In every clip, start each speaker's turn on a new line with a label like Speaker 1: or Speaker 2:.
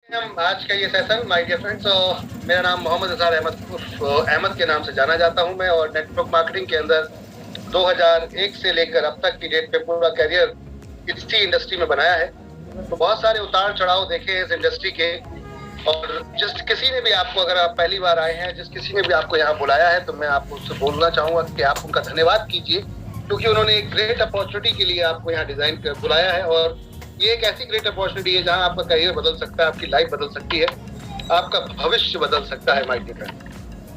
Speaker 1: हम आज का ये सेशन माय डियर फ्रेंड्स, मेरा नाम मोहम्मद अजहर अहमद उर्फ अहमद के नाम से जाना जाता हूं मैं, और नेटवर्क मार्केटिंग के अंदर 2001 से लेकर अब तक की डेट पे पूरा करियर इसी इंडस्ट्री में बनाया है। तो बहुत सारे उतार चढ़ाव देखे हैं इस इंडस्ट्री के, और जिस किसी ने भी आपको, अगर आप पहली बार आए हैं, जिस किसी ने भी आपको यहाँ बुलाया है, तो मैं आपको उससे बोलना चाहूंगा कि आप उनका धन्यवाद कीजिए, क्योंकि उन्होंने एक ग्रेट अपॉर्चुनिटी के लिए आपको यहाँ डिजाइन कर बुलाया है। और ये एक ऐसी ग्रेट अपॉर्चुनिटी है जहां आपका करियर बदल सकता है, आपकी लाइफ बदल सकती है, आपका भविष्य बदल सकता है। माय डियर फ्रेंड,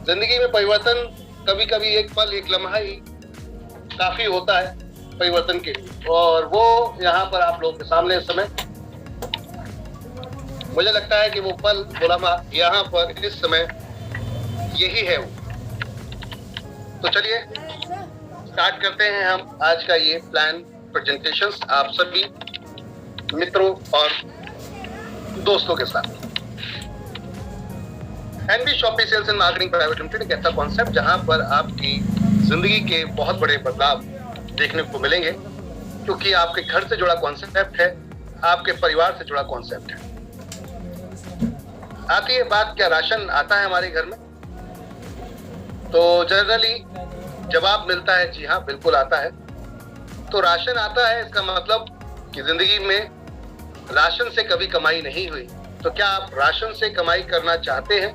Speaker 1: जिंदगी में परिवर्तन कभी कभी एक पल, एक लम्हा ही काफी होता है परिवर्तन के लिए, और वो यहाँ पर आप लोगों के सामने इस समय मुझे लगता है कि वो पल, वो लम्हा यहाँ पर इस समय यही है वो। तो चलिए स्टार्ट करते हैं हम आज का ये प्लान प्रेजेंटेशंस आप सभी मित्रों और दोस्तों के साथ। NB Shoppy sales and marketing private limited एक ऐसा कॉन्सेप्ट जहां पर आपकी जिंदगी के बहुत बड़े बदलाव देखने को मिलेंगे, क्योंकि आपके घर से जुड़ा कॉन्सेप्ट है, आपके परिवार से जुड़ा कॉन्सेप्ट है। आती है बात, क्या राशन आता है हमारे घर में? तो जनरली जवाब मिलता है जी हाँ, बिल्कुल आता है। तो राशन आता है, इसका मतलब कि जिंदगी में राशन से कभी कमाई नहीं हुई। तो क्या आप राशन से कमाई करना चाहते हैं?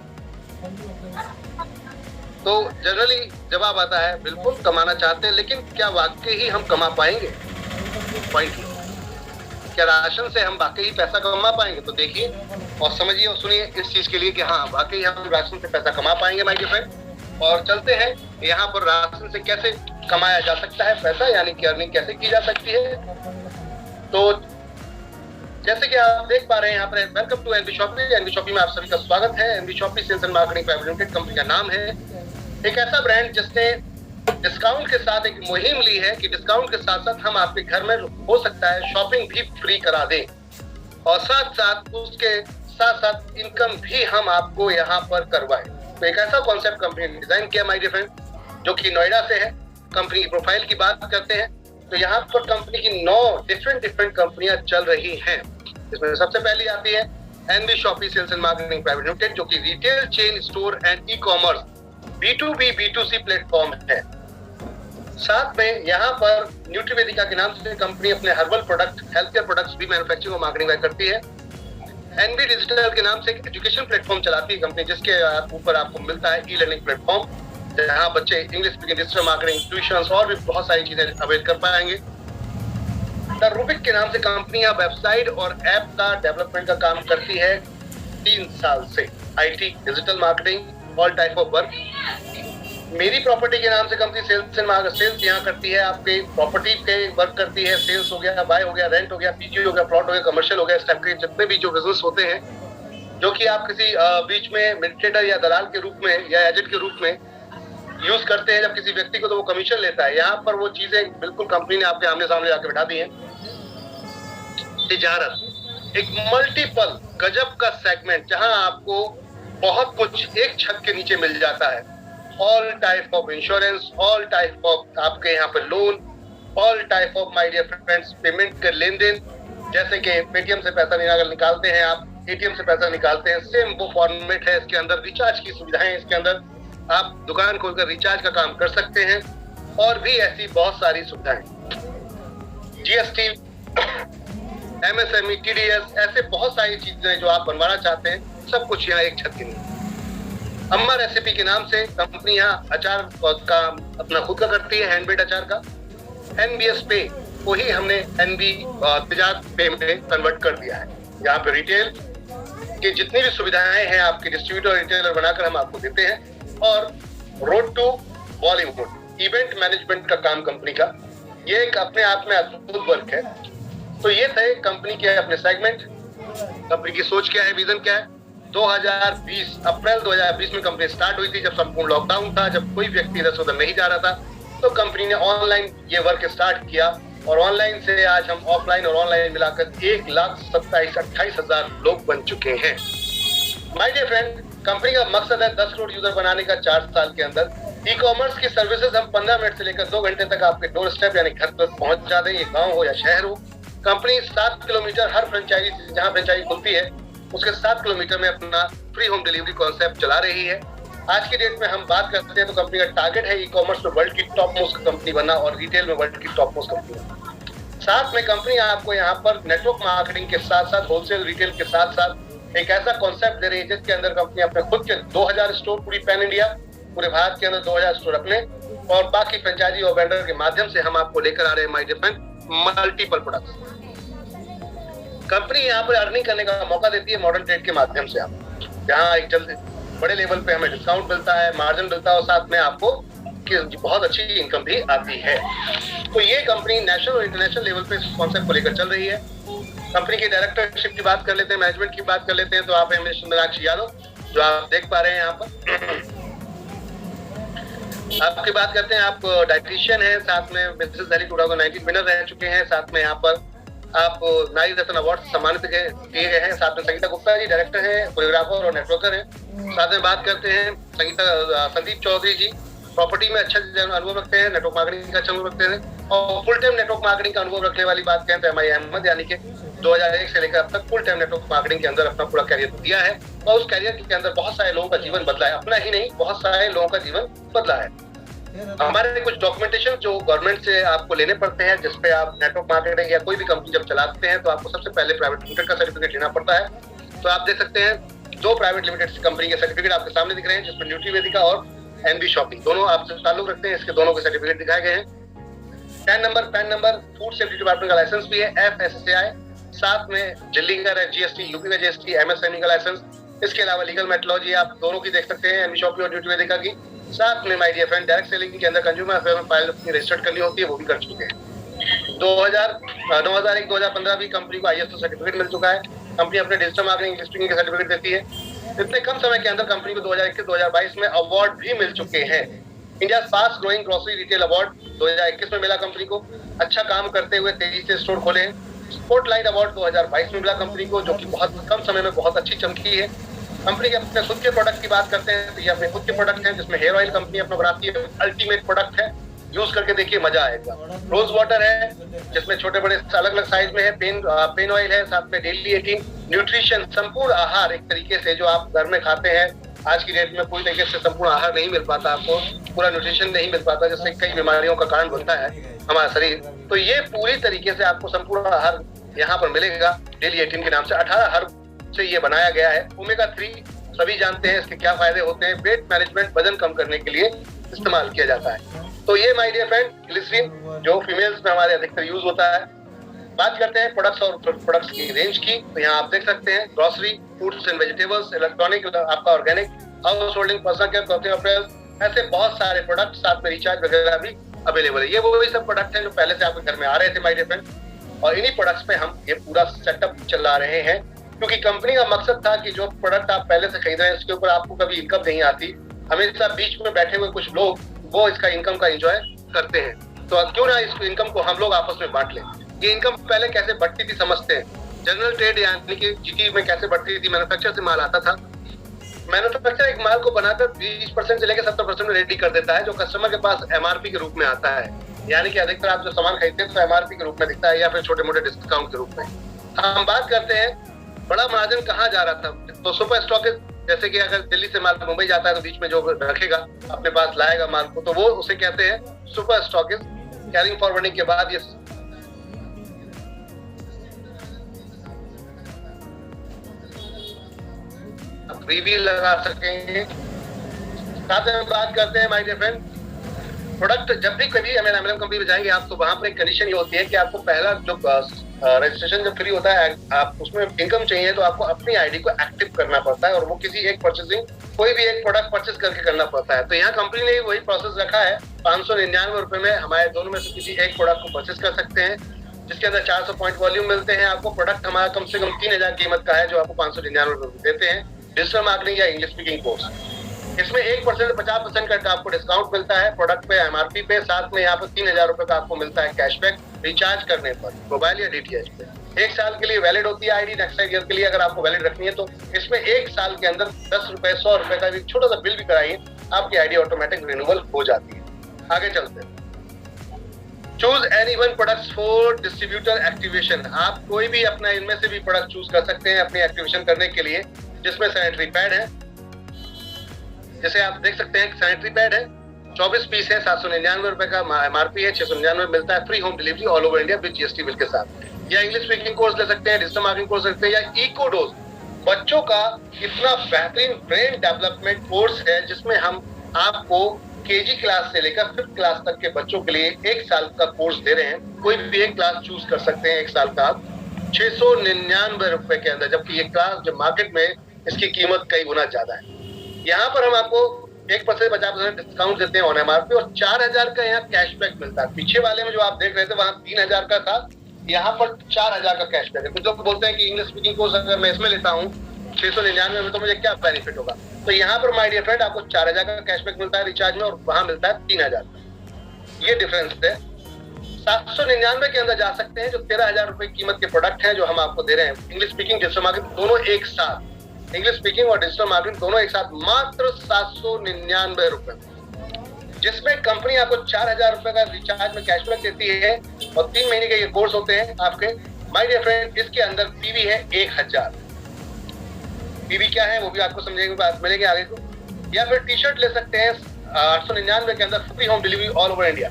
Speaker 1: तो जनरली जवाब आता है बिल्कुल कमाना चाहते हैं, लेकिन क्या वाकई ही हम कमा पाएंगे? पॉइंट, क्या राशन से हम वाकई पैसा कमा पाएंगे? तो देखिए और समझिए और सुनिए इस चीज के लिए कि हाँ, वाकई हम राशन से पैसा कमा पाएंगे माय डियर फ्रेंड। और चलते हैं यहाँ पर राशन से कैसे कमाया जा सकता है पैसा, यानी कि अर्निंग कैसे की जा सकती है। तो जैसे कि आप देख पा रहे हैं यहाँ पर, welcome to NB Shoppy. NB Shoppy में आप सभी का स्वागत है। NB Shoppy sales and marketing private limited company का नाम है। एक ऐसा ब्रांड जिसने डिस्काउंट के साथ एक मुहिम ली है कि डिस्काउंट के साथ साथ हम आपके घर में हो सकता है शॉपिंग भी फ्री करा दें, और साथ साथ उसके साथ साथ इनकम भी हम आपको यहाँ पर करवाएं। तो एक ऐसा कॉन्सेप्ट कंपनी ने डिजाइन किया माय डियर फ्रेंड, जो कि नोएडा से है। कंपनी की प्रोफाइल की बात करते हैं तो यहाँ पर कंपनी की 9 डिफरेंट कंपनियां चल रही हैं। इसमें सबसे पहली आती है NB Shoppy sales and marketing private limited, जो कि retail chain store and e commerce B2B B2C platform है। साथ में यहाँ पर न्यूट्रीवेदिका के नाम से कंपनी अपने herbal product, health care products भी मैन्युफैक्चरिंग और मार्केटिंग करती है। एनबी डिजिटल के नाम से एक एजुकेशन प्लेटफॉर्म चलाती है कंपनी, जिसके ऊपर आपको मिलता है ई लर्निंग प्लेटफॉर्म, जहाँ बच्चे English speaking, digital marketing, tuitions और भी बहुत सारी चीजें अवेल कर पाएंगे। द रूबिक के नाम से कंपनी यहाँ वेबसाइट और ऐप का डेवलपमेंट का काम करती है 3 साल से। IT, digital marketing, all type of work. मेरी प्रॉपर्टी के नाम से कंपनी सेल्स यहाँ करती है, आपके प्रॉपर्टी के वर्क करती है। सेल्स हो गया, बाय हो गया, रेंट हो गया, पीजी हो गया, प्लॉट हो गया, कमर्शियल हो गया, इस टाइप के जितने भी जो बिजनेस होते हैं, जो कि आप किसी बीच में मिडिएटर या दलाल के रूप में या एजेंट के रूप में यूज करते हैं जब किसी व्यक्ति को, तो वो कमीशन लेता है। यहाँ पर वो चीजें बिल्कुल कंपनी ने आपके आमने सामने जाके बैठा दी है। तिजारत, एक मल्टीपल गजब का सेगमेंट जहां आपको बहुत कुछ एक छत के नीचे मिल जाता है। All type of insurance, all type of आपके यहाँ पर loan, all type of my dear friends payment के लेन देन, जैसे कि पेटीएम से पैसा निकालते हैं आप, एटीएम से पैसा निकालते हैं, सेम वो फॉर्मेट है। इसके अंदर रिचार्ज की सुविधाएं, इसके अंदर आप दुकान खोलकर रिचार्ज का काम कर सकते हैं, और भी ऐसी बहुत सारी सुविधाएं। जीएसटी, एमएसएमई, टीडीएस, ऐसे बहुत सारी चीजें जो आप बनवाना चाहते हैं, सब कुछ यहाँ एक छत के नीचे। अम्मा रेसिपी के नाम से कंपनी यहाँ अचार का अपना खुद का करती है, हैंडमेड अचार का। एनबीएस पे को ही हमने एनबी तिजारत पे में कन्वर्ट कर दिया है। यहाँ पे रिटेल की जितनी भी सुविधाएं हैं आपके डिस्ट्रीब्यूटर, रिटेलर बनाकर हम आपको देते हैं। और road to Bollywood event management का काम कंपनी का, ये एक अपने आप में अद्भुत वर्क है। तो ये थे कंपनी के अपने सेगमेंट। कंपनी की सोच क्या है, विजन क्या है। 2020 अप्रैल 2020 में कंपनी स्टार्ट हुई थी, जब संपूर्ण लॉकडाउन था, जब कोई व्यक्ति इधर से उधर नहीं जा रहा था, तो कंपनी ने ऑनलाइन ये वर्क स्टार्ट किया, और ऑनलाइन से आज हम ऑफलाइन और ऑनलाइन मिलाकर 1,27,28,000 लोग बन चुके हैं। माय डियर फ्रेंड, कंपनी का मकसद है 10 करोड़ यूजर बनाने का 4 साल के अंदर। ई कॉमर्स की सर्विसेज हम 15 मिनट से लेकर 2 घंटे तक आपके डोर स्टेप यानी घर पर पहुंच जाते हैं, ये गांव हो या शहर हो। कंपनी 7 किलोमीटर हर फ्रेंचाइजी, जहां फ्रेंचाइजी खुलती है उसके 7 किलोमीटर में अपना फ्री होम डिलीवरी कॉन्सेप्ट चला रही है। आज की डेट में हम बात करते हैं तो कंपनी का टारगेट है ई कॉमर्स में वर्ल्ड की टॉप मोस्ट कंपनी बनना और रिटेल में वर्ल्ड की टॉप मोस्ट कंपनी बनना। साथ में कंपनी आपको यहाँ पर नेटवर्क मार्केटिंग के साथ साथ होलसेल रिटेल के साथ साथ एक ऐसा कॉन्सेप्ट दे रही है जिसके अंदर कंपनी अपने खुद के 2000 स्टोर पूरी पैन इंडिया पूरे भारत के अंदर 2000 स्टोर रखने और बाकी फ्रेंचाइजी और वेंडर के माध्यम से हम आपको लेकर आ रहे हैं my dear friend multiple products. Company यहाँ पर अर्निंग करने का मौका देती है मॉडर्न ट्रेड के माध्यम से, आप जहाँ एक जल्द बड़े लेवल पे हमें डिस्काउंट मिलता है, मार्जिन मिलता है और साथ में आपको बहुत अच्छी इनकम भी आती है। तो ये कंपनी नेशनल और इंटरनेशनल लेवल पे इस कॉन्सेप्ट को लेकर चल रही है। कंपनी की डायरेक्टरशिप की बात कर लेते हैं, मैनेजमेंट की बात कर लेते हैं तो आप हैं मिस्टर मीनाक्षी यादव जो आप देख पा रहे हैं यहाँ पर। आपकी बात करते हैं, आप डाइटिशियन हैं, साथ में मिसेस दिल्ली 2019 विनर रह चुके हैं, साथ में यहाँ पर आप नारी रत्न अवार्ड सम्मानित किए गए हैं। साथ में संगीता गुप्ता जी डायरेक्टर हैं, कोरियोग्राफर और नेटवर्कर हैं। साथ में बात करते हैं संदीप चौधरी जी प्रॉपर्टी में अच्छा अनुभव रखते हैं, नेटवर्क मार्केटिंग का अच्छा अनुभव रखते हैं और फुल टाइम नेटवर्क मार्केटिंग का अनुभव रखने वाली बात करें तो एमआई अहमद यानी कि 2001 से लेकर अब तक फुल टाइम नेटवर्क मार्केटिंग के अंदर अपना पूरा कैरियर दिया है और उस कैरियर के अंदर बहुत सारे लोगों का जीवन बदला है, अपना ही नहीं बहुत सारे लोगों का जीवन बदला है। हमारे कुछ डॉक्यूमेंटेशन जो गवर्नमेंट से आपको लेने पड़ते हैं जिसपे आप नेटवर्क मार्केटिंग या कोई भी कंपनी जब चलाते हैं तो आपको सबसे पहले प्राइवेट लिमिटेड का सर्टिफिकेट लेना पड़ता है। तो आप देख सकते हैं 2 प्राइवेट लिमिटेड कंपनी के सर्टिफिकेट आपके सामने दिख रहे हैं जिसमें न्यूट्री वेदिका और एनबी शॉपिंग दोनों आपसे ताल्लुक रखते हैं, इसके दोनों के सर्टिफिकेट दिखाए गए हैं। Pan number food safety department का लाइसेंस भी है FSSAI, साथ में दिल्ली का GST, यूपी का GST, MSME का लाइसेंस, इसके अलावा लीगल मेट्रोलॉजी आप दोनों की देख सकते हैं, एनबी शॉपिंग और न्यूट्री वेदिका की। साथ में my dear friend direct selling के अंदर कंज्यूमर अफेयर में फाइल अपनी रजिस्टर्ड करनी होती है, वो भी कर चुके हैं। 2001-2015 भी कंपनी को ISO सर्टिफिकेट मिल चुका है। कंपनी अपने डिजिटल मार्केटिंग लिस्टिंग के सर्टिफिकेट देती है। इतने कम समय के अंदर कंपनी को 2021-2022 में अवार्ड भी मिल चुके हैं। India fast growing grocery retail award 2021 में मिला कंपनी को, अच्छा काम करते हुए तेजी से स्टोर खोले हैं। स्पॉटलाइट अवार्ड 2022 में मिला कंपनी को जो कि बहुत कम समय में बहुत अच्छी चमकी है। कंपनी के अपने खुद के प्रोडक्ट की बात करते हैं तो ये अपने खुद के प्रोडक्ट हैं जिसमें हेयर ऑयल कंपनी अपना बनाती है, अल्टीमेट प्रोडक्ट है, यूज करके देखिए मजा आएगा। रोज वाटर है जिसमें छोटे बड़े अलग अलग साइज में है, पेन ऑयल है, साथ में डेली 18 न्यूट्रिशन संपूर्ण आहार एक तरीके से जो आप घर में खाते हैं। आज की डेट में पूरी तरीके से संपूर्ण आहार नहीं मिल पाता, आपको पूरा न्यूट्रिशन नहीं मिल पाता जिससे कई बीमारियों का कारण बनता है हमारा शरीर। तो ये पूरी तरीके से आपको संपूर्ण आहार यहाँ पर मिलेगा डेली 18 के नाम से। 18 हर्ब से ये बनाया गया है। ओमेगा 3 सभी जानते हैं इसके क्या फायदे होते हैं, वेट मैनेजमेंट वजन कम करने के लिए इस्तेमाल किया जाता है। तो ये माय डियर फ्रेंड ग्लिसरीन जो फीमेल्स में हमारे अधिकतर यूज होता है। बात करते हैं प्रोडक्ट्स और प्रोडक्ट्स की रेंज की, तो यहाँ आप देख सकते हैं grocery, fruits and vegetables, electronic, आपका organic, house holding, personal care, clothing appearance, ऐसे बहुत सारे प्रोडक्ट, साथ में रिचार्ज वगैरह भी अवेलेबल है। ये वही सब प्रोडक्ट हैं जो पहले से आपके घर में आ रहे थे माय डियर फ्रेंड, और इन्हीं प्रोडक्ट्स पे हम ये पूरा सेटअप चला रहे हैं क्योंकि कंपनी का मकसद था कि जो प्रोडक्ट आप पहले से खरीद रहे हैं इसके ऊपर आपको कभी इनकम नहीं आती, हमेशा बीच में बैठे हुए कुछ लोग वो इसका इनकम का एंजॉय करते हैं, तो क्यों ना इस इनकम को हम लोग आपस में बांट लें। ये इनकम पहले कैसे बढ़ती थी समझते हैं। जनरल ट्रेड यानी कि जीटी में कैसे बढ़ती थी, मैन्युफैक्चर से माल आता था, मैन्युफैक्चर एक माल को बनाकर 20% से लेकर 70% में रेडी कर देता है जो कस्टमर के पास MRP के रूप में आता है, यानी कि अधिकतर आप जो सामान खरीदते हैं तो MRP के रूप में दिखता है या फिर छोटे मोटे डिस्काउंट के रूप में। हम बात करते हैं बड़ा मार्जिन कहाँ जा रहा था, तो सुपर स्टॉकिस्ट जैसे कि अगर दिल्ली से माल मुंबई जाता है तो बीच में जो रखेगा अपने पास लाएगा माल को, तो वो उसे कहते हैं सुपर स्टॉकिस्ट। कैरिंग फॉरवर्डिंग के बाद ये रिव्यू लगा सकेंगे। साथ में बात करते हैं माय डियर फ्रेंड प्रोडक्ट, जब भी कभी MLM कंपनी में जाएंगे आप तो वहां पर एक कंडीशन ये होती है कि आपको पहला जो रजिस्ट्रेशन जब फ्री होता है आप उसमें इनकम चाहिए तो आपको अपनी आईडी को एक्टिव करना पड़ता है और वो किसी एक परचेसिंग कोई भी एक प्रोडक्ट परचेस करके करना पड़ता है। तो यहाँ कंपनी ने वही प्रोसेस रखा है। 599 रुपए में हमारे दोनों में से किसी एक प्रोडक्ट को परचेस कर सकते हैं जिसके अंदर 400 पॉइंट वॉल्यूम मिलते हैं आपको। प्रोडक्ट हमारा कम से कम 3000 कीमत का है जो आपको 599 रुपए देते हैं। डिजिटल मार्केटिंग या इंग्लिश स्पीकिंग कोर्स, इसमें 1% 50% का आपको डिस्काउंट मिलता है प्रोडक्ट पे, MRP पे। साथ में यहाँ पर 3000 रुपए का आपको मिलता है कैशबैक रिचार्ज करने पर मोबाइल या DTH पे। 1 साल के लिए वैलिड होती है आईडी, नेक्स्ट ईयर के लिए अगर आपको वैलिड रखनी है तो इसमें 1 साल के अंदर 10 रुपए 100 रुपए का भी छोटा सा बिल भी कराइए, आपकी आईडी ऑटोमेटिक रिन्यूअल हो जाती है। आगे चलते हैं। Choose any one products for distributor activation. आप कोई भी अपना इनमें से भी प्रोडक्ट चूज कर सकते हैं अपनी एक्टिवेशन करने के लिए, जिसमें सैनिटरी पैड है। जैसे आप देख सकते हैं सैनिटरी पैड है, 24 पीस है, 799 रुपए का MRP है, 699 मिलता है, free home delivery all over India with GST bill के साथ। या इंग्लिश स्पीकिंग कोर्स ले सकते हैं, डिजिटल मार्केटिंग कोर्स ले सकते हैं, या इको डोज बच्चों का इतना बेहतरीन ब्रेन डेवलपमेंट कोर्स है जिसमें हम आपको KG क्लास से लेकर 5th क्लास तक के बच्चों के लिए 1 साल का कोर्स दे रहे हैं। कोई भी एक क्लास चूज कर सकते हैं 1 साल का, 699 रुपए के अंदर, जबकि ये क्लास जो मार्केट में इसकी कीमत कई गुना ज्यादा है। यहाँ पर हम आपको 1% 50% डिस्काउंट देते हैं ऑन MRP और 4000 का यहाँ कैशबैक मिलता है। पीछे वाले में जो आप देख रहे थे वहाँ 3000 का था, यहाँ पर 4000 का कैशबैक है। कुछ लोग बोलते हैं कि इंग्लिश स्पीकिंग कोर्स अगर मैं इसमें लेता हूँ 699 में तो मुझे क्या बेनिफिट होगा, तो यहाँ पर माय डियर फ्रेंड आपको 4000 का कैशबैक मिलता है रिचार्ज में और वहां मिलता है 3000। ये डिफरेंस है। 799 के अंदर जा सकते हैं जो 13000 रुपए कीमत के प्रोडक्ट हैं जो हम आपको दे रहे हैं। इंग्लिश स्पीकिंग डिजिटल मार्केटिंग दोनों एक साथ, इंग्लिश स्पीकिंग और डिजिटल मार्केटिंग दोनों एक साथ मात्र 799 रुपए, जिसमें कंपनी आपको 4000 रुपए का रिचार्ज में कैशबैक देती है और 3 महीने के ये कोर्स होते हैं आपके। माय डियर फ्रेंड इसके अंदर पीवी है 1000। पीवी क्या है वो भी आपको समझने की बात मिलेगी आगे को। या फिर टी शर्ट ले सकते हैं 899 के अंदर, free home delivery all over India.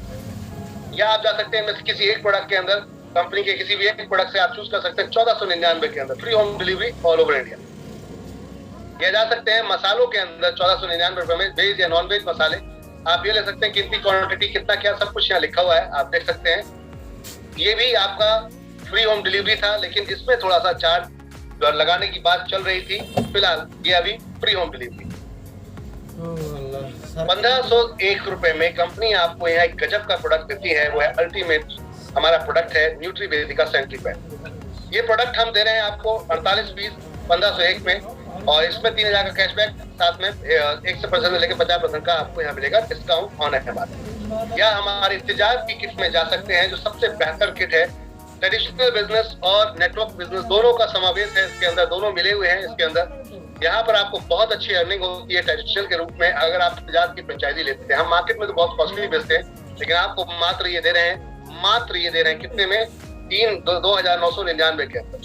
Speaker 1: या आप जा सकते हैं किसी एक प्रोडक्ट के अंदर, कंपनी के किसी भी एक प्रोडक्ट से आप चूज कर सकते हैं 1499 के अंदर, free home delivery all over India. या जा सकते हैं मसालों के अंदर 1499 रुपए में, वेज या नॉन वेज मसाले आप ये ले सकते हैं, कितनी क्वांटिटी कितना क्या सब कुछ यहाँ लिखा हुआ है आप देख सकते हैं। ये भी आपका फ्री होम डिलीवरी था, लेकिन इसमें थोड़ा सा चार्ज लगाने की बात चल रही थी, फिलहाल ये अभी फ्री होम डिलीवरी। 1501 रुपए में कंपनी आपको यहाँ एक गजब का प्रोडक्ट देती है, वो है अल्टीमेट हमारा प्रोडक्ट है न्यूट्री वेदिका सैनिटरी पैड। ये प्रोडक्ट हम दे रहे हैं आपको 48 पीस 1501 में, और इसमें 3000 का कैशबैक, साथ में 1% से लेकर 50% का आपको यहाँ मिलेगा डिस्काउंट ऑन MRP। या हमारे इंतजार की किट में जा सकते हैं जो सबसे बेहतर किट है, ट्रेडिशनल बिजनेस और नेटवर्क बिजनेस दोनों का समावेश है इसके अंदर, दोनों मिले हुए हैं इसके अंदर। यहाँ पर आपको बहुत अच्छी अर्निंग होती है ट्रेडिशनल के रूप में अगर आप बजाज की फ्रेंचाइजी लेते हैं। हम मार्केट में तो बहुत कॉस्टली बेचते हैं, लेकिन आपको मात्र ये दे रहे हैं कितने में, 2999 के अंदर।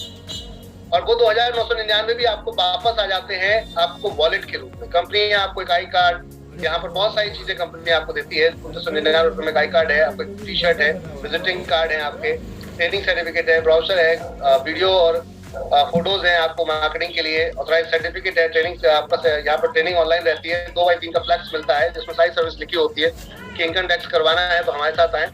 Speaker 1: और वो 2999 भी आपको वापस आ जाते हैं आपको वॉलेट के रूप में। कंपनी आपको एक आई कार्ड, यहाँ पर बहुत सारी चीजें कंपनी आपको देती है। 1999 रुपए में आई कार्ड है, आपको टी शर्ट है, विजिटिंग कार्ड है, आपके ट्रेनिंग सर्टिफिकेट है, ब्राउचर है, वीडियो और फोटोज हैं आपको मार्केटिंग के लिए, ऑथराइज सर्टिफिकेट है, ट्रेनिंग से आपका यहाँ पर ट्रेनिंग ऑनलाइन रहती है, 2x3 का फ्लैक्स मिलता है जिसमें सारी सर्विस लिखी होती है कि इनकम टैक्स करवाना है तो हमारे साथ आए,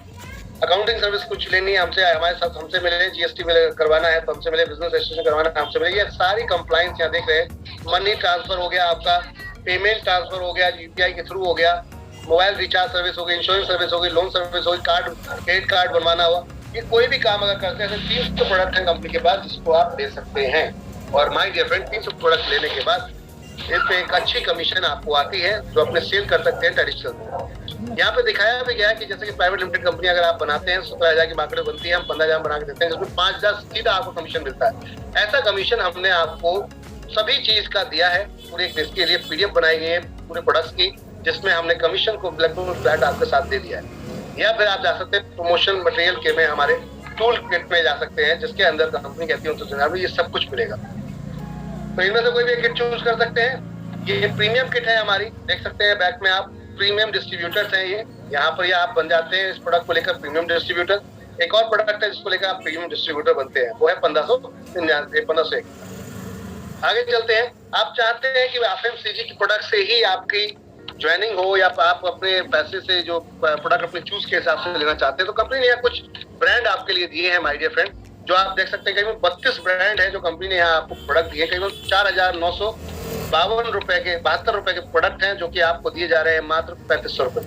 Speaker 1: अकाउंटिंग सर्विस कुछ लेनी है हमसे, हमारे साथ हमसे मिले, GST करवाना है तो हमसे मिले, बिजनेस रजिस्ट्रेशन करवाना है हमसे मिले। ये सारी कंप्लाइंस यहाँ देख रहे हैं। मनी ट्रांसफर हो गया आपका, पेमेंट ट्रांसफर हो गया, UPI के थ्रू हो गया, मोबाइल रिचार्ज सर्विस हो गई, इंश्योरेंस सर्विस हो गई, लोन सर्विस हो गई, कार्ड क्रेडिट कार्ड बनवाना हुआ, ये कोई भी काम अगर करते हैं 300 प्रोडक्ट है कंपनी के पास जिसको आप ले सकते हैं। और माय डियर फ्रेंड 300 प्रोडक्ट लेने के बाद इस पे एक अच्छी कमीशन आपको आती है जो अपने सेल कर सकते हैं ट्रेडिशनल में। यहाँ पे दिखाया भी गया है कि जैसे कि प्राइवेट लिमिटेड कंपनी अगर आप बनाते हैं 17,000 की मार्केट बनती है, हम 15,000 बना के देते हैं जिसमें 5,000 सीधा आपको कमीशन मिलता है। ऐसा कमीशन हमने आपको सभी चीज का दिया है, पूरे एक इसके लिए PDF बनाई गई है पूरे प्रोडक्ट्स की, जिसमें हमने कमीशन को फ्लैट आपके साथ दे दिया है। या फिर आप जा सकते हैं प्रमोशन मटेरियल के में हमारे टूल किट में जा सकते हैं जिसके अंदर कंपनी कहती है ये सब कुछ मिलेगा। तो इनमें से कोई भी किट चूज कर सकते हैं। ये प्रीमियम किट है हमारी, देख सकते हैं बैक में आप, प्रीमियम डिस्ट्रीब्यूटर्स हैं ये, यहाँ पर ये आप बन जाते हैं इस प्रोडक्ट को लेकर प्रीमियम डिस्ट्रीब्यूटर। एक और प्रोडक्ट है जिसको लेकर आप प्रीमियम डिस्ट्रीब्यूटर बनते हैं, वो है 1501। आगे चलते हैं। आप चाहते हैं कि FMCG के प्रोडक्ट से ही आपकी ज्वाइनिंग हो या आप अपने पैसे से जो प्रोडक्ट अपने चूज के हिसाब से लेना चाहते हैं, तो कंपनी ने यहाँ कुछ ब्रांड आपके लिए दिए हैं माय डियर फ्रेंड, जो आप देख सकते हैं। करीबन 32 ब्रांड है जो कंपनी ने यहाँ आपको प्रोडक्ट दिए, करीबन 4,952 रुपए के 72 रुपए के प्रोडक्ट हैं जो कि आपको दिए जा रहे हैं मात्र 3500 रुपए,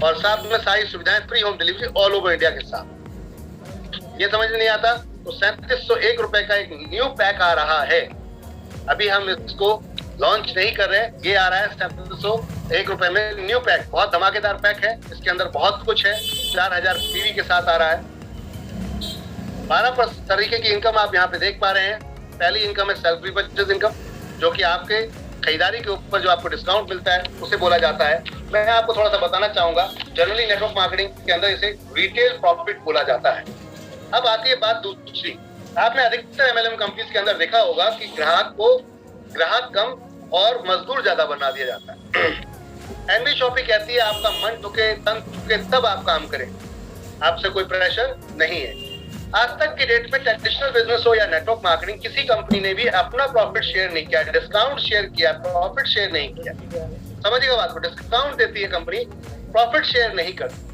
Speaker 1: और साथ में सारी सुविधाएं free home delivery all over India के साथ। ये समझ में नहीं आता तो 3701 रुपए का एक न्यू पैक आ रहा है, अभी हम इसको लॉन्च नहीं कर रहे, ये आ रहा है 3701 रुपए में न्यू पैक, बहुत धमाकेदार पैक है, इसके अंदर बहुत कुछ है, 4000 PV के साथ आ रहा है। 12 तरीके की इनकम आप यहाँ पे देख पा रहे हैं। पहली इनकम है सैलरी परचेज इनकम, जो कि आपके खरीदारी के ऊपर जो आपको डिस्काउंट मिलता है उसे बोला जाता है। मैं आपको थोड़ा सा बताना चाहूंगा, जनरली नेटवर्क मार्केटिंग के अंदर इसे रिटेल प्रॉफिट बोला जाता है। अब आती है बात दूसरी, आपने अधिकतर एमएलएम कंपनीज के अंदर देखा होगा कि ग्राहक कम और मजदूर ज्यादा बना दिया जाता है। एनबी शॉपी कहती है आपका मन दुखे तन दुखे तब आप काम करें, आपसे कोई प्रेशर नहीं है। आज तक की डेट में ट्रेडिशनल बिजनेस हो या नेटवर्क मार्केटिंग, किसी कंपनी ने भी अपना प्रॉफिट शेयर नहीं किया, डिस्काउंट शेयर किया, प्रॉफिट शेयर नहीं किया। समझिएगा बात को, डिस्काउंट देती है कंपनी, प्रॉफिट शेयर नहीं करती।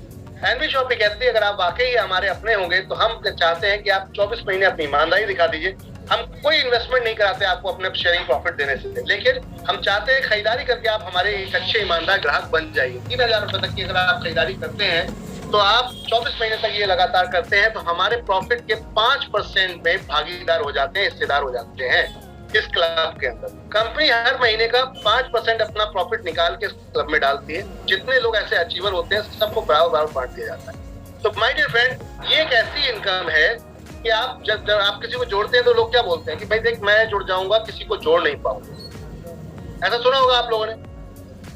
Speaker 1: एनबी शॉपी कहती है अगर आप वाकई हमारे अपने होंगे तो हम चाहते हैं कि आप 24 महीने अपनी ईमानदारी दिखा दीजिए। हम कोई इन्वेस्टमेंट नहीं कराते आपको अपने शेयरिंग प्रॉफिट देने से, लेकिन हम चाहते हैं खरीदारी करके आप हमारे एक अच्छे ईमानदार ग्राहक बन जाइए। 3000 रुपए तक की अगर आप खरीदारी करते हैं तो आप 24 महीने तक ये लगातार करते हैं तो हमारे प्रॉफिट के 5% में भागीदार हो जाते हैं, हिस्सेदार हो जाते हैं इस क्लब के अंदर। कंपनी हर महीने का 5% अपना प्रॉफिट निकाल के इस क्लब में डालती है। जितने लोग ऐसे अचीवर होते हैं सबको बराबर बांट दिया जाता है। तो माय डियर फ्रेंड, ये एक ऐसी इनकम है कि आप जब आप किसी को जोड़ते हैं तो लोग क्या बोलते हैं कि भाई देख मैं जुड़ जाऊंगा, किसी को जोड़ नहीं पाऊंगा। ऐसा सुना होगा आप लोगों ने।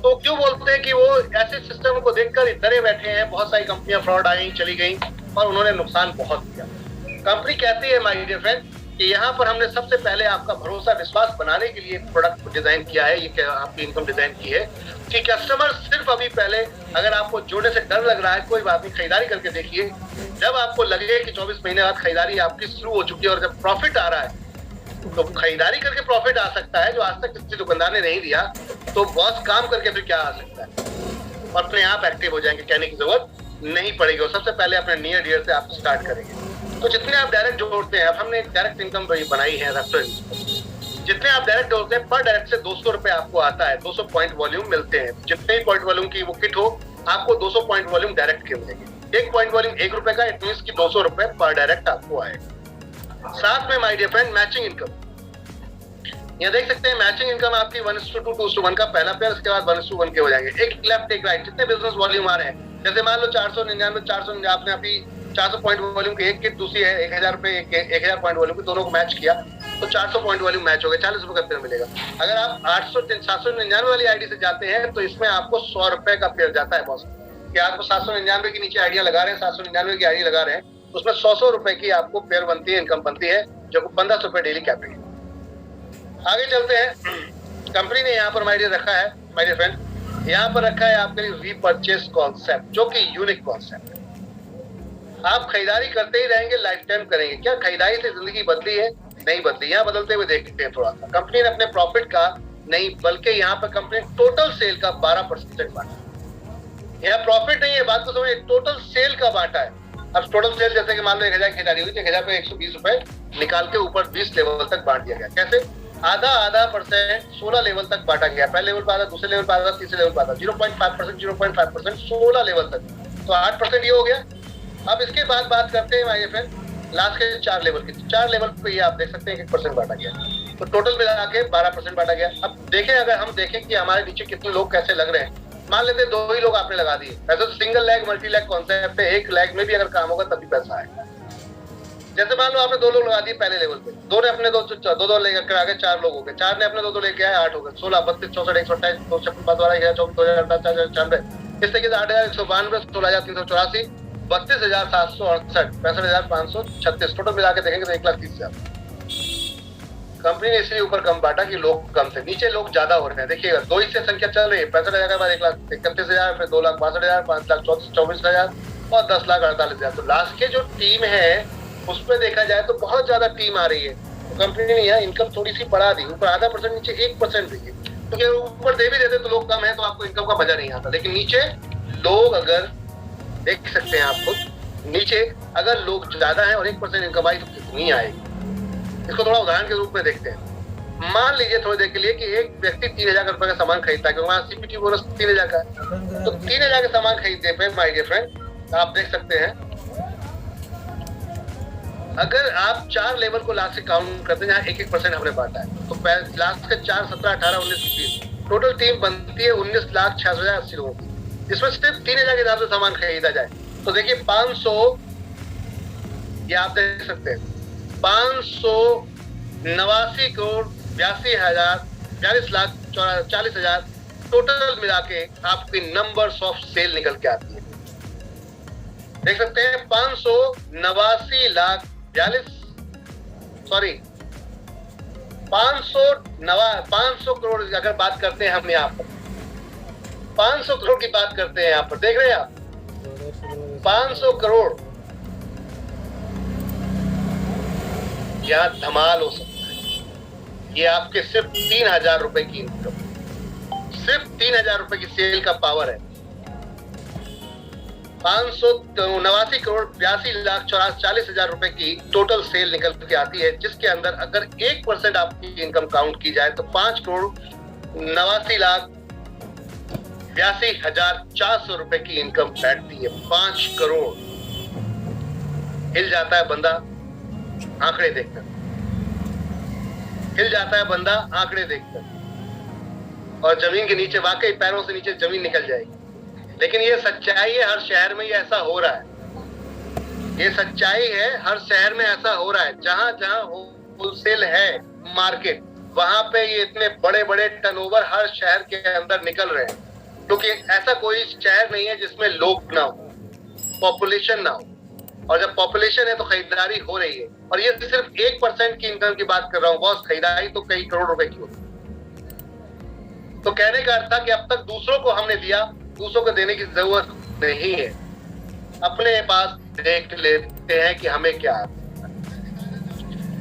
Speaker 1: तो क्यों बोलते हैं कि वो ऐसे सिस्टम को देखकर डरे बैठे हैं। बहुत सारी कंपनियां फ्रॉड आई चली गई और उन्होंने नुकसान बहुत किया। कंपनी कहती है माय डियर फ्रेंड कि यहाँ पर हमने सबसे पहले आपका भरोसा विश्वास बनाने के लिए प्रोडक्ट डिजाइन किया है, ये आपकी इनकम डिजाइन की है कि कस्टमर सिर्फ अभी पहले अगर आपको जोड़ने से डर लग रहा है कोई बात नहीं, खरीदारी करके देखिए। जब आपको लगे कि 24 महीने बाद खरीदारी आपकी शुरू हो चुकी है और जब प्रॉफिट आ रहा है तो खरीदारी करके प्रॉफिट आ सकता है जो आज तक किसी दुकानदार ने नहीं दिया। तो बॉस काम करके फिर क्या आ सकता है और अपने आप एक्टिव हो जाएंगे, कहने की जरूरत नहीं पड़ेगी। और सबसे पहले अपने नियर डियर से आप स्टार्ट करेंगे। तो जितने आप डायरेक्ट जोड़ते हैं, अब हमने एक डायरेक्ट इनकम बनाई है रेफरेंस, जितने आप डायरेक्ट जोड़ते हैं पर डायरेक्ट से 200 रुपए आपको आता है। 200 पॉइंट वॉल्यूम मिलते हैं। जितने ही पॉइंट वॉल्यूम की वो किट हो आपको 200 पॉइंट वॉल्यूम डायरेक्ट के मिलेंगे। एक पॉइंट वॉल्यूम 1 रुपए का, इट मीन की 200 रुपए पर डायरेक्ट आपको आएगा। साथ में my dear friend matching income, यहाँ देख सकते हैं मैचिंग इनकम आपकी 1:2 2:1 का पहला पेयर, उसके बाद 1:1 के हो जाएंगे। एक लेफ्ट एक राइट, जितने बिजनेस वॉल्यूम आ रहे हैं, जैसे मान लो 499 आपने अभी 400 पॉइंट वॉल्यूम की एक किट, दूसरी है 1000 रुपए 1000 पॉइंट वॉल्यूम की, दोनों को मैच किया तो 400 पॉइंट वॉल्यूम मैच हो गया, 40 रुपए का पेयर मिलेगा। अगर आप 799 वाली आईडी से जाते हैं तो इसमें आपको 100 रुपए का पेयर जाता है बॉस। कि आपको 799 की नीचे आइडिया लगा रहे हैं, 799 की आईडी लगा रहे हैं, उसमें 100 रुपए की आपको पेयर बनती है, इनकम बनती है, जो 1500 रुपए डेली कैपिटल। आगे चलते हैं। कंपनी ने यहाँ पर माय डियर रखा है, माय डियर फ्रेंड, यहाँ पर रखा है आपके लिए रीपरचेस कॉन्सेप्ट, जो कि यूनिक कॉन्सेप्ट है। आप खरीदारी करते ही रहेंगे, लाइफ टाइम करेंगे। क्या खरीदारी से जिंदगी बदली है? नहीं बदली। यहाँ बदलते हुए देखते हैं थोड़ा सा। कंपनी ने अपने प्रॉफिट का नहीं बल्कि यहाँ पर कंपनी टोटल सेल का 12% बांटा। यहाँ प्रॉफिट नहीं है, बात को समझिए, टोटल सेल का बांटा है। अब टोटल सेल जैसे कि मान लो 1000 खरीदारी हुई, 1000 पे 120 रुपए निकाल के ऊपर 20 लेवल तक बांट दिया गया। कैसे? आधा परसेंट 16 लेवल तक बांटा गया। पहले लेवल पर आधा, दूसरे लेवल पर आधा, तीसरे लेवल पर आधा, 0.5% 16 लेवल तक, तो 8% ये हो गया। अब इसके बाद बात करते हैं माय फ्रेंड लास्ट के 4 लेवल की। 4 लेवल पे ये आप देख सकते हैं 1% बांटा गया, तो टोटल मिला के 12% बांटा गया। अब देखें, अगर हम देखें कि हमारे नीचे कितने लोग कैसे लग रहे हैं, मान लेते हैं 2 ही लोग आपने लगा दिए। वैसे तो single leg multi leg concept है, एक लेग में भी अगर काम होगा तभी पैसा आएगा। जैसे मान लो आपने 2 लोग लगा दिए पहले लेवल पे, 2 ने अपने 2 लेकर आगे 4 लोग हो गए, 4 ने अपने 2 लेके आए 8 हो गए, 16 32 64 128 256 12 2094 इस तरीके से 8192 16384 32768 65536 टोटल मिला के देखेंगे तो 1,30,000। कंपनी ने इसलिए ऊपर कम बांटा कि लोग कम थे, नीचे लोग ज्यादा हो रहे हैं। देखिएगा 2 हिस्से संख्या चल रही है, 65,000 के बाद 1,31,000, फिर 2,62,000, 5,24,000 और 10,48,000। तो लास्ट के जो टीम है उस पर देखा जाए तो बहुत ज्यादा टीम आ रही है। तो कंपनी ने यहाँ इनकम थोड़ी सी बढ़ा दी, ऊपर आधा % नीचे 1% देखिए। क्योंकि ऊपर दे भी देते तो लोग कम है तो आपको इनकम का मजा नहीं आता, लेकिन नीचे लोग अगर देख सकते हैं आप खुद, नीचे अगर लोग ज्यादा है और 1% इनकम आई तो कितनी आएगी। इसको थोड़ा उदाहरण के रूप में देखते हैं। मान लीजिए थोड़ी देर के लिए कि एक व्यक्ति 3,000 रुपए का सामान खरीदता है, क्योंकि वहाँ सीपीटी बोनस 3,000 का है, तो 3,000 का सामान खरीदने पे माय डियर फ्रेंड आप देख सकते हैं, अगर आप 4 लेवल को लास्ट से काउंट करते हैं, जहाँ 1% हमने बांटा है, तो लास्ट के 4 17 18 19 20 टोटल टीम बनती है 19,66,080 लोगों की, जिसमें सिर्फ 3,000 के हिसाब से सामान खरीदा जाए तो देखिए 500, ये आप देख सकते हैं 589,82,000 42,40,000 टोटल मिला के आपकी नंबर्स ऑफ सेल निकल के आती है। देख सकते हैं 500 करोड़ अगर बात करते हैं हम यहाँ पर, 500 करोड़ की बात करते हैं यहाँ पर, देख रहे हैं आप 500 करोड़, यहाँ धमाल हो सकता है। ये आपके सिर्फ 3,000 रुपए की इनकम, सिर्फ 3,000 रुपए की सेल का पावर है। 589 करोड़ 82,40,000 रुपए की टोटल सेल निकल के आती है, जिसके अंदर अगर 1% आपकी इनकम काउंट की जाए तो 5,89,82,400 रुपए की इनकम बैठती है। 5 करोड़। हिल जाता है बंदा आंकड़े देखकर, हिल जाता है बंदा आंकड़े देखकर, और जमीन के नीचे वाकई पैरों से नीचे जमीन निकल जाएगी। लेकिन ये सच्चाई है, हर शहर में ये ऐसा हो रहा है। ये सच्चाई है, हर शहर में ऐसा हो रहा है। जहां जहां होलसेल है मार्केट, वहां पे ये इतने बड़े बड़े टर्नओवर हर शहर के अंदर निकल रहे हैं, क्योंकि ऐसा कोई शहर नहीं है जिसमें लोग ना हो, पॉपुलेशन ना हो। और जब पॉपुलेशन है तो खरीदारी हो रही है। और ये सिर्फ 1% की इनकम की बात कर रहा हूँ बॉस, खरीदारी तो कई करोड़ रुपए की होती। तो कहने का अर्थ था कि अब तक दूसरों को हमने दिया, दूसरों को देने की जरूरत नहीं है, अपने पास देख लेते हैं कि हमें क्या है।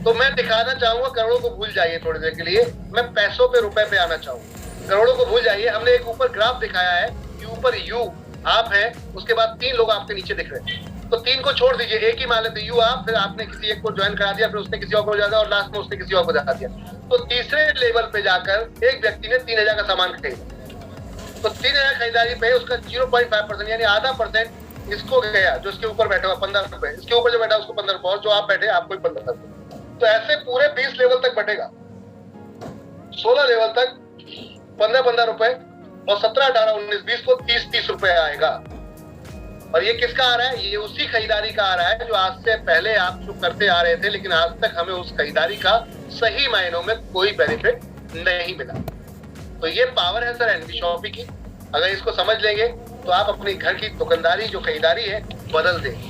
Speaker 1: तो मैं दिखाना चाहूंगा, करोड़ों को भूल जाइए थोड़ी देर के लिए, मैं पैसों पे रुपए पे आना चाहूंगा। करोड़ों को भूल जाइए। हमने एक ऊपर ग्राफ दिखाया है कि ऊपर यू आप है, उसके बाद 3 लोग आपके नीचे दिख रहे हैं। तो 3 को छोड़ दीजिए, एक ही मान लेते यू आप, फिर आपने किसी एक को ज्वाइन करा दिया, फिर उसने किसी और को ज्यादा, और लास्ट में उसने किसी और को ज्यादा दिया। तो तीसरे लेवल पे जाकर एक व्यक्ति ने 3,000 का सामान खरीदा, तो 3,000 खरीदारी पे उसका 0.5% यानी आधा % इसको गया, जो इसके ऊपर बैठा हुआ 15 रुपए, इसके ऊपर जो बैठा उसको 15 रुपए, और जो आप बैठे आपको 15 रुपए। तो ऐसे पूरे 20 लेवल तक बैठेगा, 16 लेवल तक 15-15 रुपए, और 17, 18, 19, 20 को 30-30 रुपए आएगा। और ये किसका आ रहा है? ये उसी खरीदारी का आ रहा है जो आज से पहले आप जो करते आ रहे थे, लेकिन आज तक हमें उस खरीदारी का सही मायनों में कोई बेनिफिट नहीं मिला। तो ये पावर है सर एनबी शॉपी की। अगर इसको समझ लेंगे तो आप अपनी घर की दुकानदारी जो खरीदारी है बदल देंगे।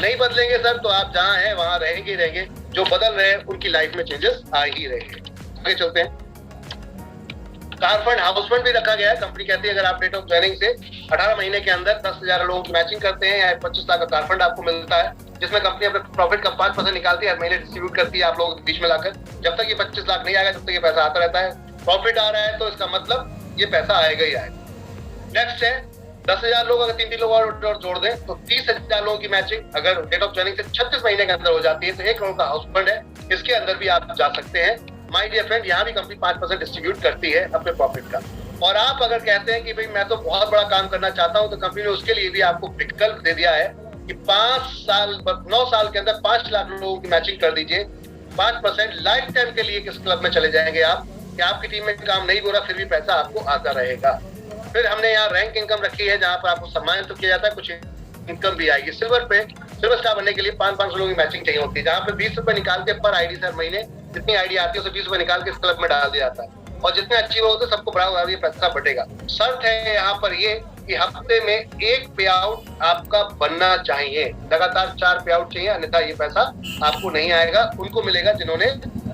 Speaker 1: नहीं बदलेंगे सर तो आप जहाँ हैं वहाँ रहेंगे ही रहेंगे। जो बदल रहे हैं उनकी लाइफ में चेंजेस आ ही रहे हैं। आगे चलते हैं। कार फंड, हाउस फंड भी रखा गया है। कंपनी कहती है अगर आप डेट ऑफ ज्वाइनिंग से 18 महीने के अंदर 10,000 लोगों की मैचिंग करते हैं या 25 लाख का कार फंड आपको मिलता है, जिसमें कंपनी अपने प्रॉफिट का 5% निकालती है, हर महीने डिस्ट्रीब्यूट करती है आप लोगों के बीच में लाकर। जब तक ये 25 लाख नहीं आएगा तब तक ये पैसा आता रहता है। प्रॉफिट आ रहा है तो इसका मतलब ये पैसा आएगा ही आएगा। नेक्स्ट है 10,000 लोग अगर 3 लोग और जोड़ दें तो 30,000 लोगों की मैचिंग अगर डेट ऑफ ज्वाइनिंग से 36 महीने के अंदर हो जाती है तो 1 करोड़ का हाउस फंड है, इसके अंदर भी आप जा सकते हैं। माय डियर फ्रेंड, यहाँ भी कंपनी 5% डिस्ट्रीब्यूट करती है अपने प्रॉफिट का। और आप अगर कहते हैं कि भाई मैं तो बहुत बड़ा काम करना चाहता हूं, तो कंपनी ने उसके लिए भी आपको विकल्प दे दिया है कि 9 साल के अंदर 5 लाख लोगों की मैचिंग कर दीजिए। 5% लाइफ टाइम के लिए किस क्लब में चले जाएंगे आप कि आपकी टीम में काम नहीं हो रहा फिर भी पैसा आपको आता रहेगा। फिर हमने यहाँ रैंक इनकम रखी है जहाँ पर आपको सम्मानित तो किया जाता है, कुछ इनकम भी आएगी। सिल्वर स्टार बनने के लिए 500 लोगों की मैचिंग चाहिए होती है, जहाँ पे 20 रुपए निकाल के पर आईडी हर महीने जितनी आईडी आती है उसे 20 रुपए निकाल के इस क्लब में डाल दिया जाता है। और जितने अच्छी होते हैं सबको बराबर ये पैसा बढ़ेगा। शर्त है यहाँ पर ये कि हफ्ते में 1 पे आउट आपका बनना चाहिए, लगातार 4 पे आउट चाहिए, अन्यथा ये पैसा आपको नहीं आएगा। उनको मिलेगा जिन्होंने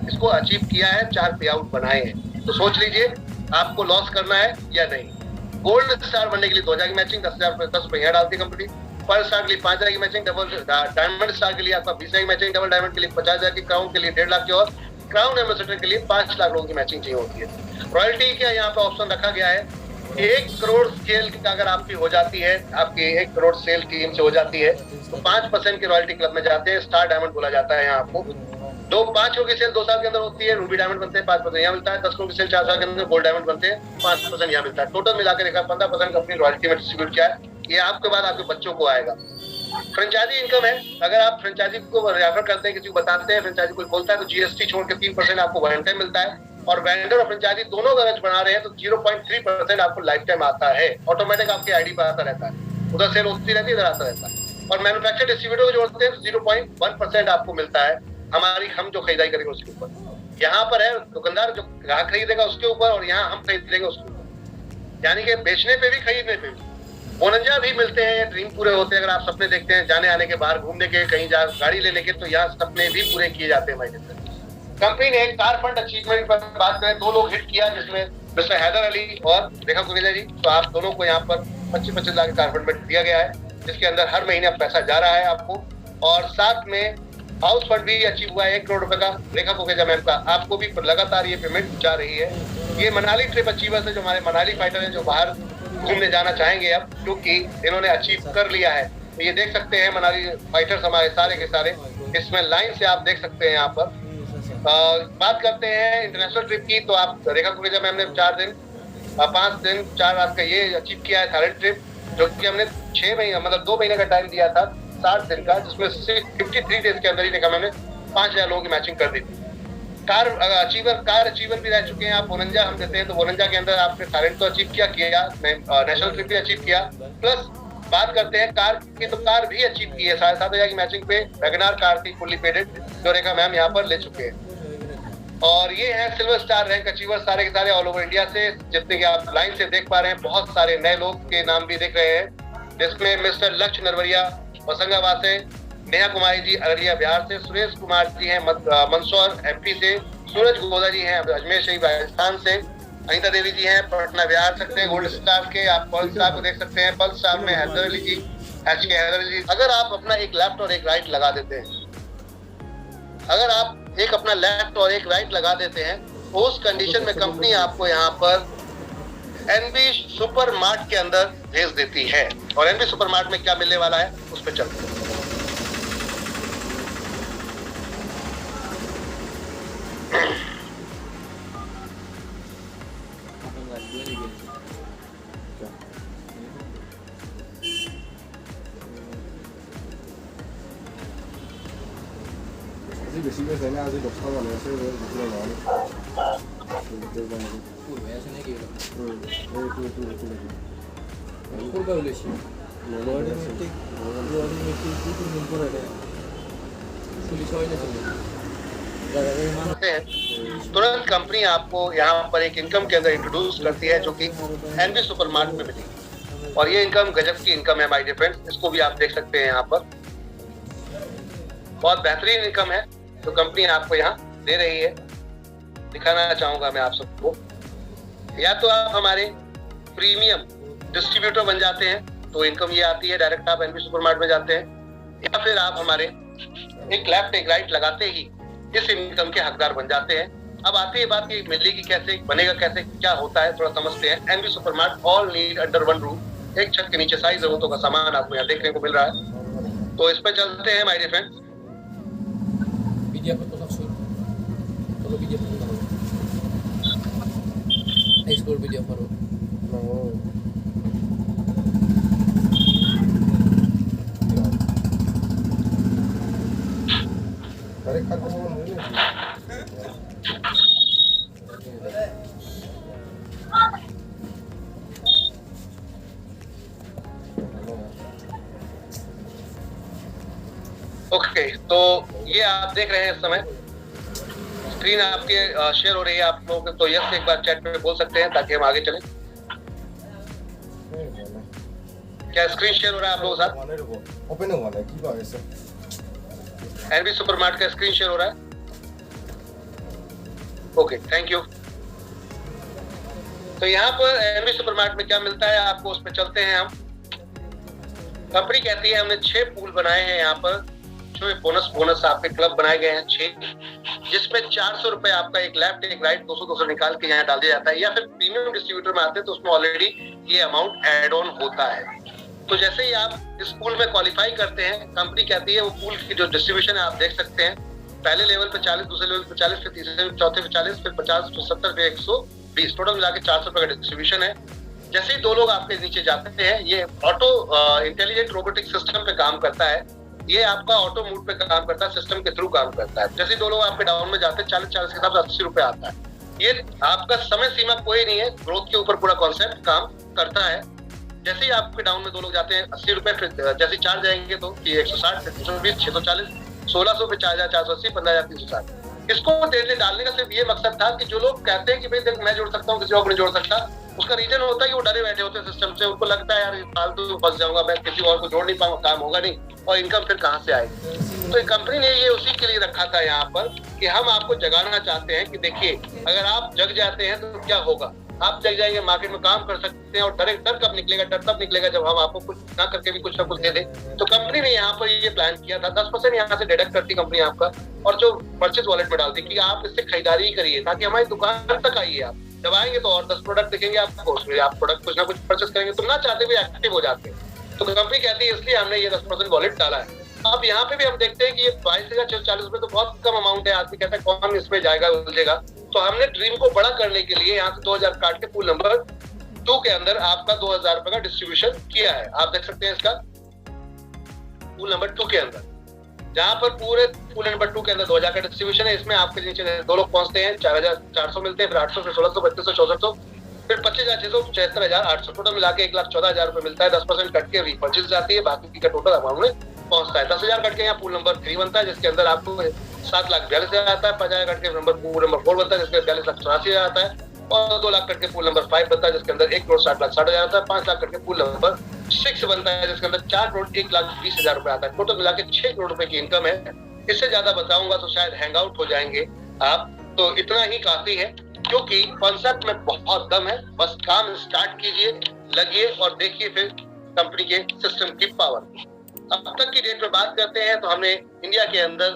Speaker 1: इसको अचीव किया है, 4 पे आउट बनाए हैं। तो सोच लीजिए आपको लॉस करना है या नहीं। गोल्ड स्टार बनने के लिए 2,000 की मैचिंग, 10 रुपए यहाँ डालती है कंपनी। पर स्टार के लिए 5,000 की मैचिंग, डबल डायमंड स्टार के लिए आपका 20,000 की मैचिंग, डबल डायमंड के लिए 50,000 की, क्राउन के लिए 1.5 लाख की, और क्राउन एम्बेसडर के लिए 5 लाख लोगों की मैचिंग चाहिए होती है। रॉयल्टी का यहाँ पे ऑप्शन रखा गया है। 1 करोड़ सेल अगर आपकी हो जाती है, आपकी 1 करोड़ सेल टीम से हो जाती है तो 5% के रॉयल्टी क्लब में जाते हैं। स्टार डायमंड बोला जाता है यहाँ आपको। 5 करोड़ की सेल 2 साल के अंदर होती है, रूबी डायमंड बनते हैं, 5% यहाँ मिलता है। 10 करोड़ की सेल 4 साल के अंदर गोल्ड डायमंड बनते हैं, 5% यहाँ मिलता है। टोटल मिलाकर देखा 15% कंपनी रॉयल्टी में डिस्ट्रीब्यूट किया है। ये आपके बाद आपके बच्चों को आएगा। फ्रेंचाइजी इनकम है, अगर आप फ्रेंचाइजी को रेफर करते हैं, किसी को बताते हैं, फ्रेंचाइजी कोई बोलता है तो जीएसटी छोड़ के 3% आपको वन टाइम मिलता है। और वेंडर और फ्रेंचाइजी दोनों अगर बना रहे हैं तो 0.3% आपको लाइफ टाइम आता है, ऑटोमेटिक आपकी आईडी पर आता रहता है। उधर सेल होती रहती है, इधर आता रहता है। और मैन्युफैक्चर डिस्ट्रीब्यूटर को जोड़ते हैं तो 0.1% आपको मिलता है हम जो खरीदारी करेंगे उसके ऊपर। यहाँ पर है दुकानदार जो ग्राहक खरीदेगा उसके ऊपर, और यहाँ हम खरीदेंगे उसके ऊपर, यानी कि बेचने पे भी खरीदने पे भी। बोनंजा भी मिलते हैं, ड्रीम पूरे होते हैं। अगर आप सपने देखते हैं जाने आने के, बाहर घूमने के, कहीं गाड़ी लेने के, तो यहाँ सपने भी पूरे किए जाते हैं भाई। कंपनी ने एक कार फंड अचीवमेंट पर बात करें, 2 लोग हिट किया, जिसमें मिस्टर हैदर अली और रेखा कुरेजा जी। तो आप दोनों को यहाँ पर 25-25 लाख कार फंड दिया गया है, जिसके अंदर हर महीने पैसा जा रहा है आपको। और साथ में हाउस फंड भी अचीव हुआ है 1 करोड़ रुपए का रेखा कुरेजा मैम का। आपको भी लगातार ये पेमेंट जा रही है। ये मनाली ट्रिप अचीवर्स है, जो हमारे मनाली फाइटर हैं, जो बाहर घूमने जाना चाहेंगे अब, क्योंकि इन्होंने अचीव कर लिया है। तो ये देख सकते हैं मनाली फाइटर्स हमारे सारे के सारे इसमें लाइन से आप देख सकते हैं यहाँ पर। बात करते हैं इंटरनेशनल ट्रिप की, तो आप रेखा कुरेजा मैम ने 4 दिन 5 दिन 4 रात का ये अचीव किया है थाईलैंड ट्रिप, जो कि हमने 6 महीने मतलब 2 महीने का टाइम दिया था 60 दिन का, जिसमें 53 डेज के अंदर ही देखा मैंने 5000 लोगों की मैचिंग कर दी थी। कार अचीवर भी रह चुके हैं आप। बोनंजा हम देते हैं, तो बोनंजा के अंदर आपने थाईलैंड तो अचीव किया, नेशनल ट्रिप भी अचीव किया। प्लस बात करते हैं कार की, तो कार भी अचीव की है 7,500 की मैचिंग पे। वैगनार कार थी फुल्ली पेडेड, जो रेखा मैम यहाँ पर ले चुके हैं। और ये है सिल्वर स्टार रैंक अचीवर सारे के सारे ऑल ओवर इंडिया से, जितने कि आप लाइन से देख पा रहे हैं। बहुत सारे नए लोग के नाम भी दिख रहे हैं, जिसमें मिस्टर लक्ष्य नरवरिया होशंगाबाद से, नेहा कुमारी जी अररिया बिहार से, सुरेश कुमार जी हैं मंदसौर एमपी से, सूरज गोदा जी हैं अजमेर शरीफ राजस्थान से, अनिता देवी जी हैं पटना बिहार सकते हैं। गोल्ड स्टार के आप पल्स स्टार को देख सकते हैं, पल्स स्टार में हैदर अली जी, HK हैदर अली जी। अगर आप अपना एक लेफ्ट और एक राइट लगा देते हैं, अगर आप एक अपना लेफ्ट और एक राइट लगा देते हैं, तो उस कंडीशन में कंपनी आपको यहाँ पर एनबी सुपर मार्ट के अंदर भेज देती है। और एनबी सुपर मार्ट में क्या मिलने वाला है उस पर चलते हैं। तुरंत कंपनी आपको यहाँ पर एक इनकम के अंदर इंट्रोड्यूस करती है, जो कि एनबी सुपर मार्ट में मिलेगी। और ये इनकम गजब की इनकम है माय डियर फ्रेंड्स, इसको भी आप देख सकते हैं। यहाँ पर बहुत बेहतरीन इनकम है जो कंपनी आपको यहाँ दे रही है। दिखाना चाहूंगा मैं आप सबको। या तो आप हमारे प्रीमियम डिस्ट्रीब्यूटर बन जाते हैं, तो इनकम ये आती है, डायरेक्ट आप एनबी सुपर मार्ट में जाते हैं। या फिर आप हमारे एक लेफ्ट एक राइट लगाते ही इस इनकम के हकदार बन जाते हैं। अब आती है बात कि मिलेगी कैसे, बनेगा कैसे, क्या होता है, थोड़ा समझते हैं। NB Super Mart all need under one roof, एक छत के नीचे सारी जरूरतों का सामान आपको यहाँ देखने को मिल रहा है। तो इस पर चलते हैं my dear friends.
Speaker 2: Explore video karo.
Speaker 3: Tarik kat mo muna.
Speaker 1: Okay, तो ये आप देख रहे हैं इस समय स्क्रीन आपके शेयर हो रही है आप लोग, तो यस एक बार चैट पे बोल सकते हैं ताकि हम आगे चलें। क्या स्क्रीन शेयर हो रहा है आप लोगों के साथ?
Speaker 3: ओपन हुआ है की बात है सर?
Speaker 1: एनबी सुपर मार्ट का स्क्रीन शेयर हो रहा है? Okay, thank you. तो यहाँ पर एनबी सुपर मार्ट में क्या मिलता है आपको, उस पर चलते हैं हम। कंपनी कहती है हमने 6 पूल बनाए हैं यहाँ पर, जो बोनस आपके क्लब बनाए गए हैं 6, जिसमें 400 रुपए आपका एक लेफ्ट एक राइट 200 निकाल के यहाँ डाल दिया जाता है। या फिर प्रीमियम डिस्ट्रीब्यूटर में आते हैं तो उसमें ऑलरेडी ये अमाउंट एड ऑन होता है। तो जैसे ही आप इस पूल में क्वालिफाई करते हैं, कंपनी कहती है वो पूल की जो डिस्ट्रीब्यूशन है आप देख सकते हैं, पहले लेवल पे 40, दूसरे लेवल पे 40, फिर तीसरे चौथे पे 40, फिर 50, फिर 70, फिर 120, टोटल मिला के 400 रुपए का डिस्ट्रीब्यूशन है। जैसे ही 2 लोग आपके नीचे जाते हैं, ये ऑटो इंटेलिजेंट रोबोटिक सिस्टम पे काम करता है। ये आपका ऑटो मूड पे काम करता है, सिस्टम के थ्रू काम करता है। जैसे 2 लोग आपके डाउन में जाते हैं, 40 के हिसाब से 80 रुपए आता है। ये आपका समय सीमा कोई नहीं है, ग्रोथ के ऊपर पूरा कॉन्सेप्ट काम करता है। जैसे ही आपके डाउन में 2 लोग जाते हैं 80 रुपए, फिर जैसे 4 जाएंगे तो 160, फिर 320, 640, 1600 पे 4480, 15360। इसको डालने का सिर्फ ये मकसद था कि जो लोग कहते हैं कि भाई देख मैं जोड़ सकता हूँ, किसी और को नहीं जोड़ सकता, उसका रीजन होता है कि वो डरे बैठे होते हैं सिस्टम से, उनको लगता है यार फालतू फंस जाऊंगा, मैं किसी और को जोड़ नहीं पाऊंगा, काम होगा नहीं और इनकम फिर कहाँ से आएगी। तो कंपनी ने ये उसी के लिए रखा था यहाँ पर कि हम आपको जगाना चाहते हैं कि देखिए अगर आप जग जाते हैं तो क्या होगा, आप जग जाएंगे, मार्केट में काम कर सकते हैं और डर कब निकलेगा, डर तब निकलेगा जब हम आपको कुछ ना करके भी कुछ ना कुछ दे दें। तो कंपनी ने यहाँ पर ये प्लान किया था, 10% यहाँ से डिडक्ट करती कंपनी आपका और जो परचेज वॉलेट में डालती कि आप इससे खरीदारी करिए ताकि हमारी दुकान तक आइए। आप जब आएंगे तो और 10 प्रोडक्ट दिखेंगे आपको, उसमें आप प्रोडक्ट कुछ ना कुछ परचेज करेंगे तो ना चाहते हुए एक्टिव हो जाते हैं। तो कंपनी कहती है इसलिए हमने ये 10% वॉलेट डाला है। अब यहाँ पे भी हम देखते हैं कि ये 22,640 रुपए तो बहुत कम अमाउंट है, आदमी कहता है कौन इसमें जाएगा उलझेगा। तो हमने ड्रीम को बड़ा करने के लिए यहाँ से 2000 काट के पूल नंबर 2 के अंदर आपका 2000 रुपए का डिस्ट्रीब्यूशन किया है। आप देख सकते हैं इसका पूल नंबर 2 के अंदर, जहाँ पर पूरे पूल नंबर 2 के अंदर 2000 का डिस्ट्रीब्यूशन है। इसमें आपके नीचे 2 लोग पहुंचते हैं, 4400 मिलते हैं, फिर 800, फिर 1600, 3200, 6400, फिर 25,600, 76,800, टोटल मिला के 1,14,000 रुपए मिलता है। 10% कट के रीपर्चेज जाती है, बाकी का टोटल अमाउंट में पहुंचता है। 10,000 कट के यहाँ पूल नंबर 3 बनता है जिसके अंदर आपको 7,42,000 आता है। 5,000 कट के पूल नंबर 4 बनता है जिसके 42,84,000 आता है और 2 लाख कट के पूल नंबर 5 बनता है जिसके अंदर 1,60,60,000 आता है। 5 लाख कट के पूल नंबर 6 बनता है जिसके अंदर 4,01,20,000 रुपए आता है। टोटल मिला के 6 करोड़ रुपए की इनकम है। इससे ज्यादा बताऊंगा तो शायद हैंग आउट हो जाएंगे आप, तो इतना ही काफी है क्योंकि कॉन्सेप्ट में बहुत दम है। बस काम स्टार्ट कीजिए, लगिए और देखिए फिर कंपनी के सिस्टम की पावर। अब तक की डेट में बात करते हैं तो हमने इंडिया के अंदर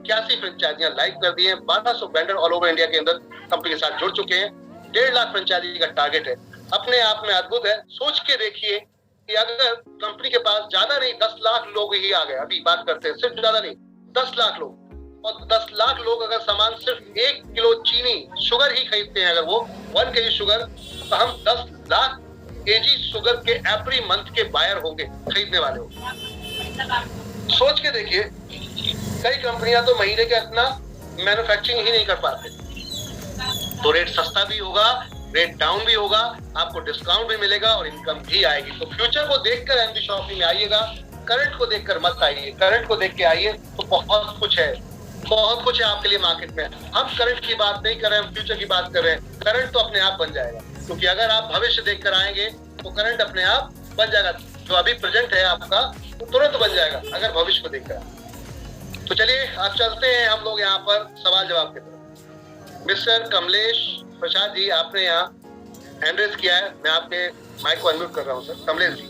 Speaker 1: 81 फ्रेंचाइजियां लाइव कर दी है। 1200 वेंडर ऑल ओवर इंडिया के अंदर कंपनी के साथ जुड़ चुके हैं। 1.5 लाख फ्रेंचाइजी का टारगेट है, अपने आप में अद्भुत है। सोच के देखिए कि अगर कंपनी के पास ज्यादा नहीं 10 लाख लोग ही आ गए, अभी बात करते हैं सिर्फ ज्यादा नहीं 10 लाख लोग, और 10 लाख लोग अगर सामान सिर्फ 1 किलो चीनी शुगर ही खरीदते हैं, अगर वो 1 केजी शुगर, तो हम 10 लाख केजी शुगर के एवरी मंथ के बायर होंगे, खरीदने वाले होंगे। सोच के देखिए कई कंपनियां तो महीने का इतना मैन्युफैक्चरिंग ही नहीं कर पाते। तो रेट सस्ता भी होगा, रेट डाउन भी होगा, आपको डिस्काउंट भी मिलेगा और इनकम भी आएगी। तो फ्यूचर को देखकर एमडी शॉपिंग में आइएगा, करंट को देखकर मत आइए। करंट को देख के आइए तो बहुत कुछ है, बहुत कुछ है आपके लिए मार्केट में। हम करंट की बात नहीं कर रहे हैं, हम फ्यूचर की बात कर रहे हैं। करंट तो अपने आप बन जाएगा क्योंकि अगर आप भविष्य देखकर आएंगे तो करंट अपने आप बन जाएगा। जो अभी प्रेजेंट है आपका वो तुरंत बन जाएगा अगर भविष्य को देखकर। तो चलिए आप चलते हैं हम लोग यहाँ पर सवाल जवाब की तरफ। मिस्टर कमलेश प्रसाद जी, आपने यहाँ हैंड रेज किया है, मैं आपके माइक को अनम्यूट कर रहा हूँ। सर कमलेश जी।